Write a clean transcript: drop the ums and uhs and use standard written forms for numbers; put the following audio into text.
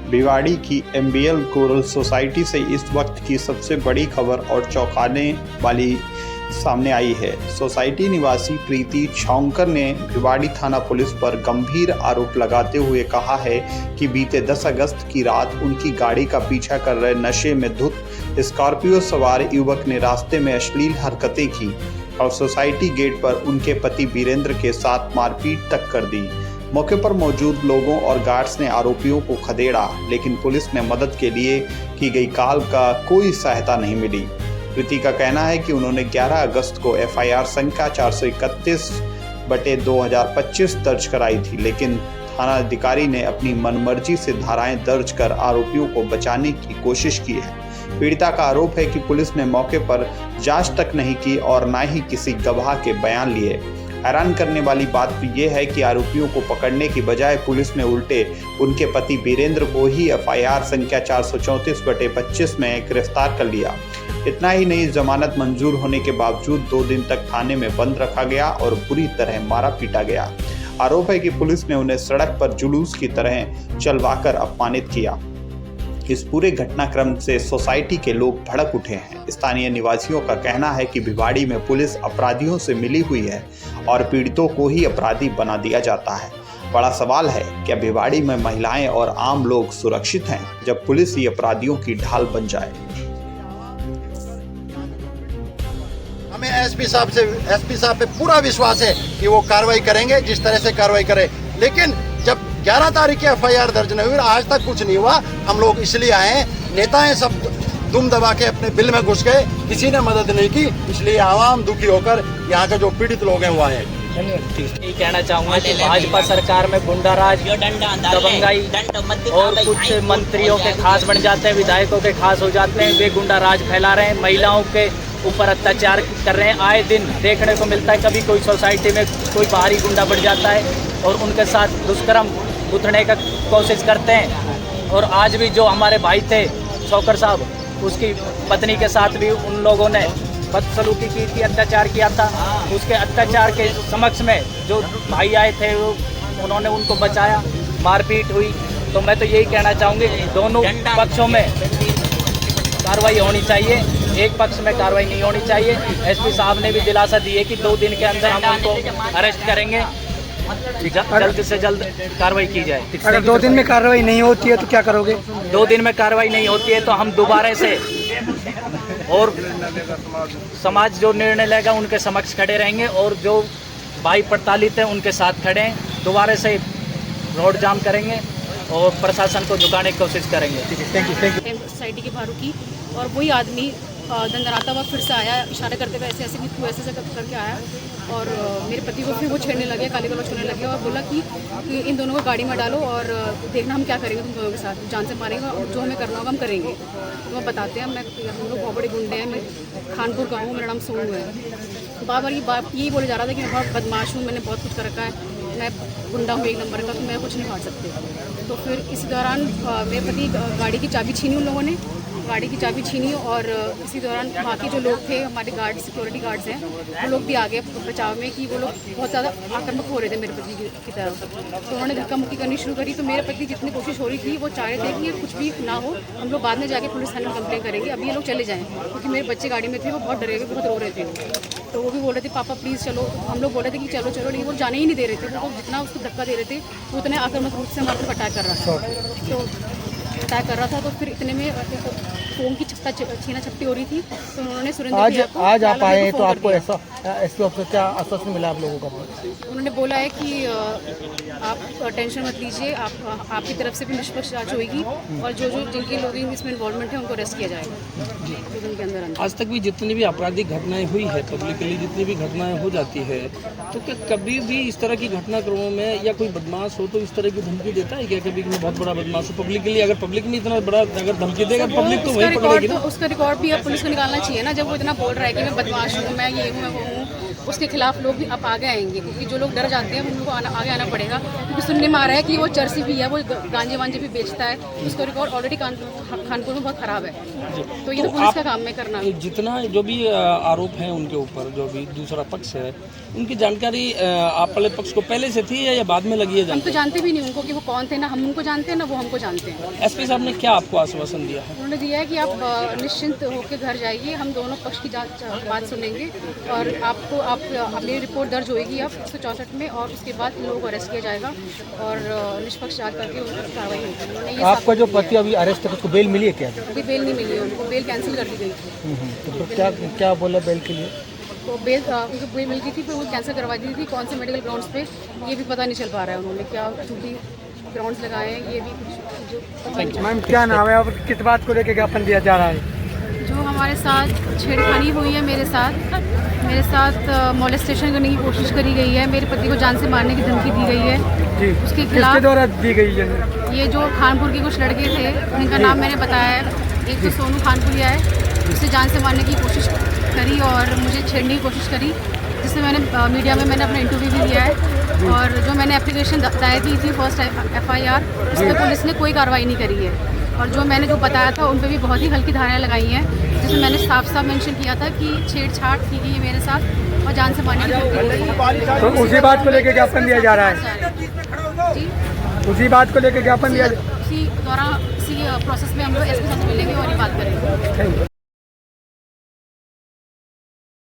भिवाड़ी की MBL coral society से इस वक्त की सबसे बड़ी खबर और चौंकाने वाली सामने आई है। सोसाइटी निवासी प्रीति छौंकर ने भिवाड़ी थाना पुलिस पर गंभीर आरोप लगाते हुए कहा है कि बीते 10 अगस्त की रात उनकी गाड़ी का पीछा कर रहे नशे में धुत स्कॉर्पियो सवार युवक ने रास्ते में अश्लील हरकतें की और सोसाइटी गेट पर उनके पति वीरेंद्र के साथ मारपीट तक कर दी। मौके पर मौजूद लोगों और गार्ड्स ने आरोपियों को खदेड़ा, लेकिन पुलिस ने मदद के लिए की गई कॉल का कोई सहायता नहीं मिली। प्रीति का कहना है कि उन्होंने 11 अगस्त को एफआईआर संख्या 431/2025 दर्ज कराई थी, लेकिन थाना अधिकारी ने अपनी मनमर्जी से धाराएं दर्ज कर आरोपियों को बचाने की कोशिश की है। पीड़िता का आरोप है कि पुलिस ने मौके पर जांच तक नहीं की और न ही किसी गवाह के बयान लिए। हैरान करने वाली बात तो ये है कि आरोपियों को पकड़ने की बजाय पुलिस ने उल्टे उनके पति वीरेंद्र को ही एफआईआर संख्या 434/25 में गिरफ्तार कर लिया। इतना ही नहीं, जमानत मंजूर होने के बावजूद 2 दिन तक थाने में बंद रखा गया और बुरी तरह मारा पीटा गया। आरोप है कि पुलिस ने उन्हें सड़क पर जुलूस की तरह चलवाकर अपमानित किया। इस पूरे घटनाक्रम से सोसाइटी के लोग भड़क उठे हैं। स्थानीय निवासियों का कहना है कि भिवाड़ी में पुलिस अपराधियों से मिली हुई है और पीड़ितों को ही अपराधी बना दिया जाता है। बड़ा सवाल है, क्या भिवाड़ी में महिलाएं और आम लोग सुरक्षित हैं जब पुलिस ही अपराधियों की ढाल बन जाए? हमें एसपी साहब पे पूरा विश्वास है कि वो कार्रवाई करेंगे, जिस तरह से कार्रवाई करें। लेकिन जब 11 तारीख की एफआईआर दर्ज नहीं हुई, आज तक कुछ नहीं हुआ। हम लोग इसलिए आए हैं, नेता हैं सब दुम दबा के अपने बिल में घुस गए, किसी ने मदद नहीं की, इसलिए आवाम दुखी होकर यहाँ के जो पीड़ित लोग हैं वो आए हैं। यही कहना चाहूँगा कि भाजपा सरकार में गुंडाराज, दबंगाई और कुछ मंत्रियों के खास बन जाते हैं, विधायकों के खास हो जाते हैं। वे गुंडाराज फैला रहे हैं, महिलाओं के ऊपर अत्याचार कर रहे हैं। आए दिन देखने को मिलता है, कभी कोई सोसाइटी में कोई बाहरी गुंडा बढ़ जाता है और उनके साथ दुष्कर्म उठने का कोशिश करते हैं। और आज भी जो हमारे भाई थे शौकर साहब, उसकी पत्नी के साथ भी उन लोगों ने बदसलूकी की थी, अत्याचार किया था। उसके अत्याचार के समक्ष में जो भाई आए थे उन्होंने उनको बचाया, मारपीट हुई। तो मैं तो यही कहना चाहूँगी, दोनों पक्षों में कार्रवाई होनी चाहिए, एक पक्ष में कार्रवाई नहीं होनी चाहिए। एसपी साहब ने भी दिलासा दी है कि 2 दिन के अंदर हम उनको अरेस्ट करेंगे, जल्द से जल्द कार्रवाई की जाए। अगर 2 दिन में कार्रवाई नहीं होती है तो क्या करोगे? 2 दिन में कार्रवाई नहीं होती है तो हम दोबारा से और समाज जो निर्णय लेगा उनके समक्ष खड़े रहेंगे और जो भाई प्रताड़ित हैं उनके साथ खड़े हैं। दोबारा से रोड जाम करेंगे और प्रशासन को झुकाने की कोशिश करेंगे। Thank you. सोसाइटी के बाहर की और वही आदमी दंदनाता हुआ फिर से आया, इशारा करते हुए ऐसे ऐसे कि तू ऐसे करके आया और मेरे पति को फिर वो छेड़ने लगे, गाली गलौज करने लगे और बोला कि इन दोनों को गाड़ी में डालो और देखना हम क्या करेंगे तुम दोनों के साथ, जान से मारेंगे और जो हमें करना होगा हम करेंगे। तो मैं बताते हैं, हम लोग बहुत बड़े गुंडे हैं, मैं खानपुर का हूँ, मेरा नाम सोनू है। बार बार ये बात यही बोले जा रहा था कि मैं बहुत बदमाश हूँ, मैंने बहुत कुछ कर रखा है, मैं गुंडा हूँ 1 नंबर का, तो मैं कुछ नहीं काट सकते। तो फिर इसी दौरान मेरे पति गाड़ी की चाबी छीनी, उन लोगों ने गाड़ी की चाबी छीनी और इसी दौरान बाकी जो लोग थे, हमारे गार्ड, सिक्योरिटी गार्ड्स हैं, वो लोग भी आ गए बचाव में कि वो लोग बहुत ज़्यादा आक्रामक हो रहे थे मेरे पति की तरफ। तो उन्होंने धक्का मुक्की करनी शुरू करी। तो मेरे पति जितनी कोशिश हो रही थी, वो चाह रहे थे कि कुछ भी ना हो, हम लोग बाद में जाके पुलिस थाने में कंप्लेन करेंगे, अभी ये लोग चले जाएँ, क्योंकि मेरे बच्चे गाड़ी में थे, वो बहुत डरे हुए, बहुत रो रहे थे। तो वो भी बोल रहे थे पापा प्लीज़ चलो, हम लोग बोल रहे थे कि चलो चलो, लेकिन वो जाने ही नहीं दे रहे थे। वो जितना उसको धक्का दे रहे थे वो उतने आक्रामक रूप से हमारे को अटैक कर रहा था। तो फिर इतने में फोन की छीना छपटी हो रही थी, तो उन्होंने सुरेंद्र आज आप आए तो आपको ऐसा एसपी ऑफिसर क्या आश्वासन मिला आप लोगों का? उन्होंने बोला है कि आप टेंशन मत लीजिए, आपकी तरफ से भी निष्पक्ष जांच होगी और जो जिनके लोग इसमें इन्वॉल्वमेंट है उनको अरेस्ट किया जाएगा 2 दिन के अंदर। आज तक भी जितनी भी आपराधिक घटनाएं हुई है, पब्लिकली जितनी भी घटनाएं हो जाती है, तो क्या कभी भी इस तरह की घटनाक्रमों में या कोई बदमाश हो तो इस तरह की धमकी देता है क्या? कभी मैं बहुत बड़ा बदमाश हो, पब्लिकली अगर पब्लिक में इतना बड़ा अगर धमकी देगा पब्लिक तो वही पकड़ेगी ना। उसका रिकॉर्ड भी अब पुलिस को निकालना चाहिए ना, जब वो इतना बोल रहा है कि मैं बदमाश हूँ, मैं ये हूँ, मैं वो हूँ। उसके खिलाफ लोग भी अब आगे आएंगे, क्योंकि जो लोग डर जाते हैं उन लोगों को आगे आना पड़ेगा। क्योंकि सुनने में आ रहा है कि वो चर्सी भी है, वो गांजे वांजे भी बेचता है, उसका रिकॉर्ड ऑलरेडी खानपुर में बहुत ख़राब है। तो ये तो पुलिस का काम है करना। जितना जो भी आरोप हैं उनके ऊपर, जो भी दूसरा पक्ष है, उनकी जानकारी आप वाले पक्ष को पहले से थी या बाद में लगी है हम तो जानकारी? जानते भी नहीं उनको कि वो कौन थे, ना हम उनको जानते हैं ना वो हमको जानते हैं। एसपी साहब ने क्या आपको आश्वासन दिया है? उन्होंने दिया है कि आप निश्चिंत होकर घर जाइए, हम दोनों पक्ष की बात सुनेंगे और आपको मेरी रिपोर्ट दर्ज होएगी अब 164 में, और उसके बाद इन लोगों को अरेस्ट किया जाएगा और निष्पक्ष जांच करके उन पर कार्रवाई होगी। आपका जो पति अभी अरेस्ट है उसको बेल मिली है क्या? अभी बेल नहीं मिली है, उनको बेल कैंसिल कर दी गई थी। तो क्या क्या बोला बेल के लिए? तो बेल उनको बेल मिल गई थी, फिर वो कैंसिल करवा दी थी। कौन से मेडिकल ग्राउंड्स पे ये भी पता नहीं चल पा रहा है, उन्होंने क्या झूठी ग्राउंड्स लगाए हैं, ये भी कुछ जो पता नहीं चल मैम क्या नाम है और किस बात को लेकर ज्ञापन दिया जा रहा है? जो हमारे साथ छेड़खानी हुई है, मेरे साथ मॉलेस्टेशन करने की कोशिश करी गई है, मेरे पति को जान से मारने की धमकी दी गई है जी, उसके खिलाफ द्वारा दी गई है? ये जो खानपुर के कुछ लड़के थे उनका नाम मैंने बताया है। एक तो सोनू खानपुरिया है, उससे जान से मारने की कोशिश करी और मुझे छेड़ने की कोशिश करी, जिससे मैंने मीडिया में मैंने अपना इंटरव्यू भी दिया है। और जो मैंने एप्लीकेशन दायर की थी फर्स्ट FIR, उस पर पुलिस ने कोई कार्रवाई नहीं करी है। और जो मैंने जो बताया था उन पर भी बहुत ही हल्की धाराएं लगाई हैं, जिसमें मैंने साफ मेंशन किया था कि छेड़छाड़ की गई है मेरे साथ और जान से मारने की धमकी दी गई है। तो उसी बात को लेकर ज्ञापन दिया जा रहा है? जी, उसी बात को लेकर ज्ञापन दिया उसी दौरान इसी प्रोसेस में हम लोग SP साहब से मिलेंगे और ये बात करेंगे।